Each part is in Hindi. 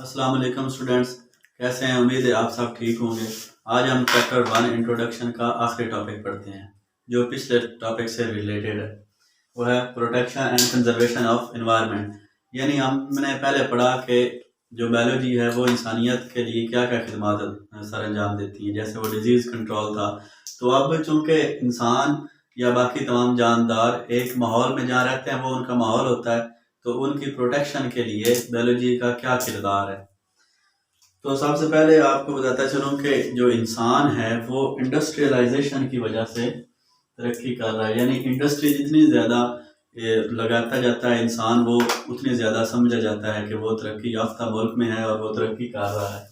अस्सलाम वालेकुम स्टूडेंट्स, कैसे हैं? उम्मीद है आप सब ठीक होंगे। आज हम चैप्टर 1 इंट्रोडक्शन का आखिरी टॉपिक पढ़ते हैं जो पिछले टॉपिक से रिलेटेड है। वो है protection and conservation of environment. यानी हमने पहले पढ़ा कि जो बायोलॉजी है वो इंसानियत के लिए क्या क्या खिदमत सर अंजाम देती है, जैसे वो डिजीज़ कंट्रोल था। तो अब चूँकि इंसान या बाकी तमाम जानदार एक माहौल में जहाँ रहते हैं वो उनका माहौल होता है, तो उनकी प्रोटेक्शन के लिए बायोलॉजी का क्या किरदार है। तो सबसे पहले आपको बताता चलूँ कि जो इंसान है वो इंडस्ट्रियलाइजेशन की वजह से तरक्की कर रहा है। यानी इंडस्ट्री जितनी ज़्यादा लगाता जाता है इंसान, वो उतनी ज़्यादा समझा जाता है कि वो तरक्की याफ्ता मुल्क में है और वो तरक्की कर रहा है।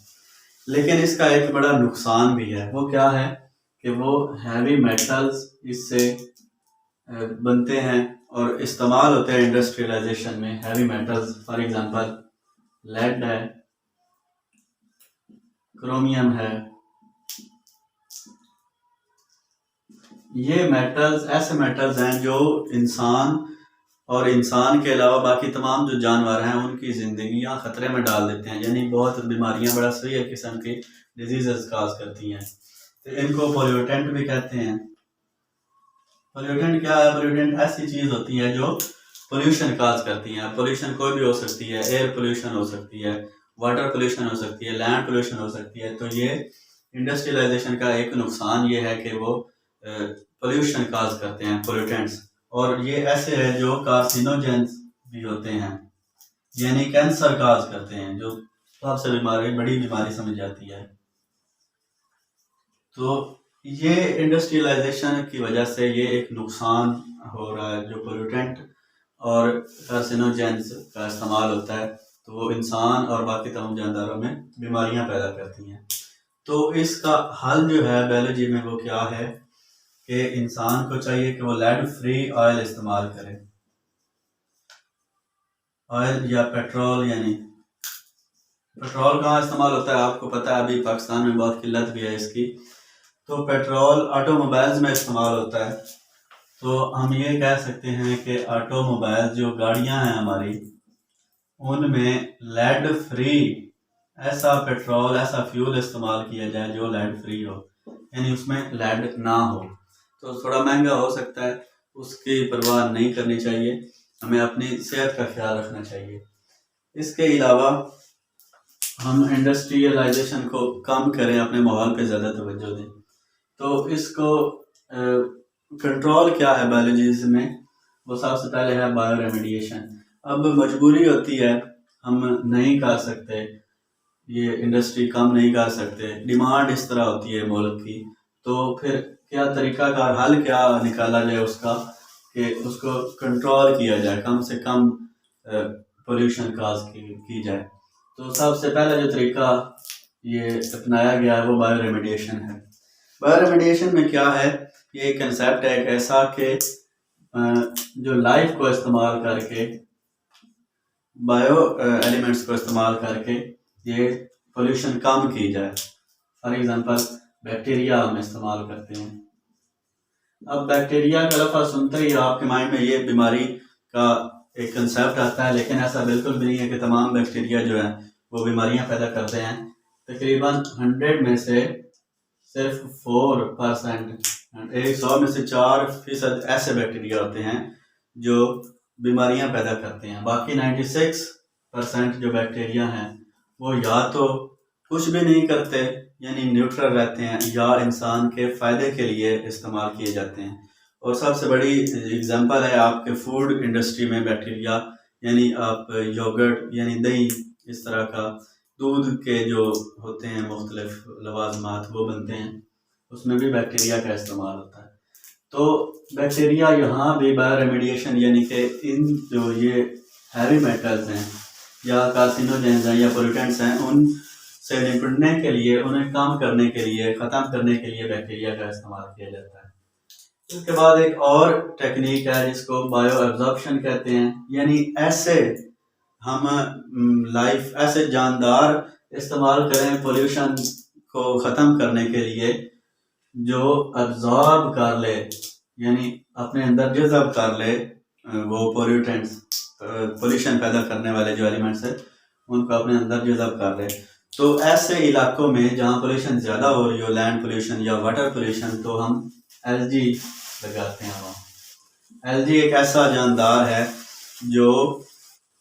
लेकिन इसका एक बड़ा नुकसान भी है। वो क्या है कि वो हैवी मेटल्स इससे बनते हैं और इस्तेमाल होते हैं इंडस्ट्रियलाइजेशन में। Heavy metals for example lead है, क्रोमियम है। ये मेटल्स ऐसे मेटल्स हैं जो इंसान और इंसान के अलावा बाकी तमाम जो जानवर हैं उनकी ज़िंदगियां ख़तरे में डाल देते हैं। यानी बहुत बीमारियां, बड़ा सही किस्म की डिजीज़ काज करती हैं। तो इनको पोल्यूटेंट भी कहते हैं। पोल्यूटेंट क्या है? पोल्यूटेंट ऐसी चीज़ होती है जो पोल्यूशन काज करती हैं। पोल्यूशन कोई भी हो सकती है, एयर पोल्यूशन हो सकती है, वाटर पोल्यूशन हो सकती है, लैंड पोल्यूशन हो सकती है। तो ये इंडस्ट्रियलाइजेशन का एक नुकसान ये है कि वो पोल्यूशन काज करते हैं, पोल्यूटेंट्स। और ये ऐसे है जो कार्सिनोजेंस भी होते हैं, यानी कैंसर काज करते हैं, जो सबसे बड़ी बीमारी समझ जाती है। तो ये इंडस्ट्रियलाइजेशन की वजह से ये एक नुकसान हो रहा है। जो पोल्यूटेंट और कार्सिनोजेंस का इस्तेमाल होता है तो वो इंसान और बाकी तमाम जानदारों में बीमारियां पैदा करती हैं। तो इसका हल जो है बायोलॉजी में वो क्या है कि इंसान को चाहिए कि वो लेड फ्री ऑयल इस्तेमाल करे। ऑयल या पेट्रोल, यानी पेट्रोल कहाँ इस्तेमाल होता है आपको पता है, अभी पाकिस्तान में बहुत किल्लत भी है इसकी। तो पेट्रोल ऑटोमोबाइल्स में इस्तेमाल होता है। तो हम ये कह सकते हैं कि ऑटोमोबाइल जो गाड़ियां हैं हमारी, उनमें लेड फ्री ऐसा पेट्रोल, ऐसा फ्यूल इस्तेमाल किया जाए जो लेड फ्री हो, यानी उसमें लेड ना हो। तो थोड़ा महंगा हो सकता है, उसकी परवाह नहीं करनी चाहिए, हमें अपनी सेहत का ख्याल रखना चाहिए। इसके अलावा हम इंडस्ट्रियलाइजेशन को कम करें, अपने माहौल पे ज़्यादा तवज्जो दें। तो इसको कंट्रोल क्या है बायोलॉजी में? वो सबसे पहले है बायो रेमेडिएशन। अब मजबूरी होती है, हम नहीं कर सकते, ये इंडस्ट्री कम नहीं कर सकते, डिमांड इस तरह होती है मुल्क की। तो फिर क्या तरीका का हल क्या निकाला जाए उसका कि उसको कंट्रोल किया जाए, कम से कम पोल्यूशन काज की जाए। तो सबसे पहला जो तरीका ये अपनाया गया है वो बायो रेमेडिएशन है। बायो रेमेडिएशन में क्या है? ये कंसेप्ट है एक ऐसा कि जो लाइफ को इस्तेमाल करके, बायो एलिमेंट्स को इस्तेमाल करके ये पोल्यूशन कम की जाए। फॉर एग्जांपल बैक्टीरिया हम इस्तेमाल करते हैं। अब बैक्टीरिया का लफ्ज़ सुनते ही आपके माइंड में ये बीमारी का एक कंसेप्ट आता है, लेकिन ऐसा बिल्कुल भी नहीं है कि तमाम बैक्टीरिया जो है वो बीमारियां पैदा करते हैं। तकरीबन 100 में से सिर्फ 4%, 100 में से 4% ऐसे बैक्टीरिया होते हैं जो बीमारियां पैदा करते हैं। बाकी 96% जो बैक्टीरिया हैं वो या तो कुछ भी नहीं करते, यानी न्यूट्रल रहते हैं, या इंसान के फ़ायदे के लिए इस्तेमाल किए जाते हैं। और सबसे बड़ी एग्जांपल है आपके फूड इंडस्ट्री में बैक्टीरिया, यानी आप योगर्ट यानी दही, इस तरह का दूध के जो होते हैं मुख्तलिफ लवाजमात वो बनते हैं, उसमें भी बैक्टीरिया का इस्तेमाल होता है। तो बैक्टीरिया यहाँ भी बायो रेमेडिएशन, यानी कि इन जो ये हैवी मेटल्स हैं या कार्सिनोजेंस हैं या पोल्यूटेंट्स हैं, उन से निपटने के लिए, उन्हें कम करने के लिए, ख़त्म करने के लिए बैक्टीरिया का इस्तेमाल किया जाता है। इसके बाद एक और टेक्निक है जिसको बायो एब्जॉर्प्शन कहते हैं। यानी ऐसे हम लाइफ, ऐसे जानदार इस्तेमाल करें पोल्यूशन को ख़त्म करने के लिए जो एब्जॉर्ब कर ले, यानी अपने अंदर जज़ब कर ले वो पोल्यूटेंट्स, पोल्यूशन पैदा करने वाले जो एलिमेंट्स है उनको अपने अंदर जज़ब कर रहे। तो ऐसे इलाकों में जहाँ पोल्यूशन ज़्यादा हो रही हो, लैंड पोल्यूशन या वाटर पोल्यूशन, तो हम एलजी लगाते हैं वहाँ। एलजी एक ऐसा जानदार है जो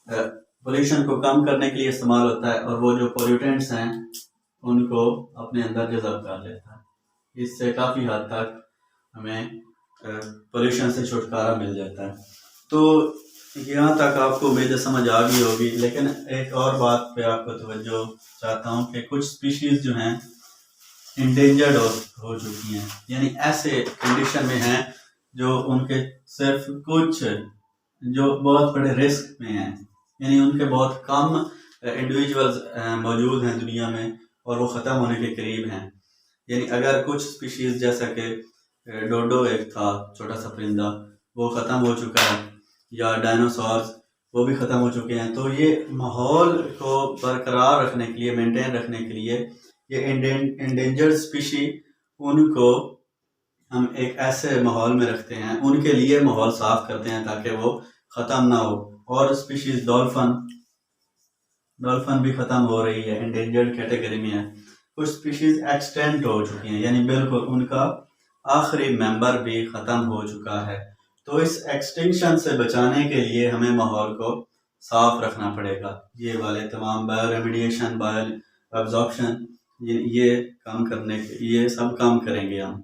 पोल्यूशन को कम करने के लिए इस्तेमाल होता है और वो जो पोल्यूटेंट्स हैं उनको अपने अंदर जज़ब कर लेता है। इससे काफ़ी हद तक हमें पोल्यूशन से छुटकारा मिल जाता है। तो यहाँ तक आपको उम्मीद समझ आ गई होगी, लेकिन एक और बात पे आपको तवज्जो चाहता हूँ कि कुछ स्पीशीज़ जो हैं इंडेंजर्ड हो चुकी हैं, यानी ऐसे कंडीशन में हैं जो उनके सिर्फ कुछ जो बहुत बड़े रिस्क में हैं, यानी उनके बहुत कम इंडिविजुअल्स मौजूद हैं दुनिया में और वो ख़त्म होने के करीब हैं। यानी अगर कुछ स्पीशीज़ जैसा कि डोडो एक था छोटा सा परिंदा, वो ख़त्म हो चुका है, या डायनासोर्स वो भी ख़त्म हो चुके हैं। तो ये माहौल को बरकरार रखने के लिए, मेंटेन रखने के लिए, ये इंडेंजर्ड स्पीशी उनको हम एक ऐसे माहौल में रखते हैं, उनके लिए माहौल साफ करते हैं ताकि वो ख़त्म ना हो। और स्पीशीज़ डॉल्फिन भी ख़त्म हो रही है, इंडेंजर्ड कैटेगरी में है। कुछ स्पीशीज़ एक्सटेंट हो चुकी हैं, यानी बिल्कुल उनका आखिरी मेंबर भी ख़त्म हो चुका है। तो इस एक्सटिंक्शन से बचाने के लिए हमें माहौल को साफ रखना पड़ेगा। ये वाले तमाम बायो रेमिडिएशन, बायो एब्जॉर्प्शन, ये काम करने के ये सब काम करेंगे हम।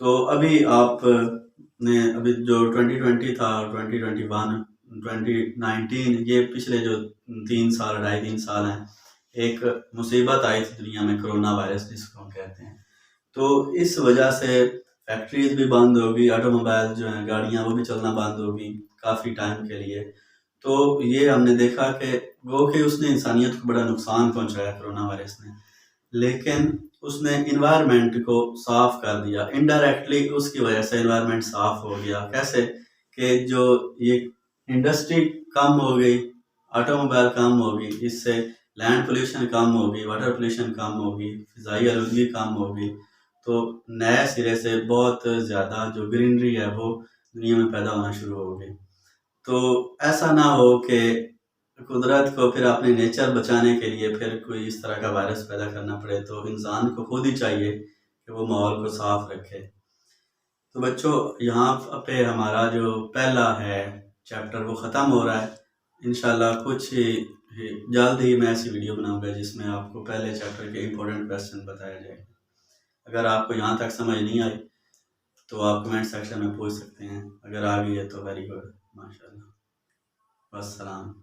तो अभी आपने अभी जो 2020 था, 2021, 2019, ये पिछले जो 2.5 साल हैं, एक मुसीबत आई थी दुनिया में, कोरोना वायरस जिसको हम कहते हैं। तो इस वजह से फैक्ट्रीज भी बंद होगी, ऑटोमोबाइल जो हैं गाड़ियाँ वो भी चलना बंद होगी काफ़ी टाइम के लिए। तो ये हमने देखा कि उसने इंसानियत को बड़ा नुकसान पहुंचाया कोरोना वायरस ने, लेकिन उसने इन्वायरमेंट को साफ कर दिया। इनडायरेक्टली उसकी वजह से इन्वायरमेंट साफ हो गया। कैसे कि जो ये इंडस्ट्री कम हो गई, ऑटोमोबाइल कम होगी, इससे लैंड पोल्यूशन कम होगी, वाटर पोल्यूशन कम होगी, फिजाई आलूदगी कम होगी। तो नए सिरे से बहुत ज़्यादा जो ग्रीनरी है वो दुनिया में पैदा होना शुरू हो गई। तो ऐसा ना हो कि कुदरत को फिर अपने नेचर बचाने के लिए फिर कोई इस तरह का वायरस पैदा करना पड़े। तो इंसान को खुद ही चाहिए कि वो माहौल को साफ रखे। तो बच्चों, यहाँ पे हमारा जो पहला है चैप्टर वो ख़त्म हो रहा है। इंशाल्लाह कुछ जल्द ही मैं ऐसी वीडियो बनाऊंगा जिसमें आपको पहले चैप्टर के इम्पोर्टेंट क्वेश्चन बताया जाएगा। अगर आपको यहाँ तक समझ नहीं आई तो आप कमेंट सेक्शन में पूछ सकते हैं, अगर आ गई है तो वेरी गुड, माशाल्लाह। वस्सलाम।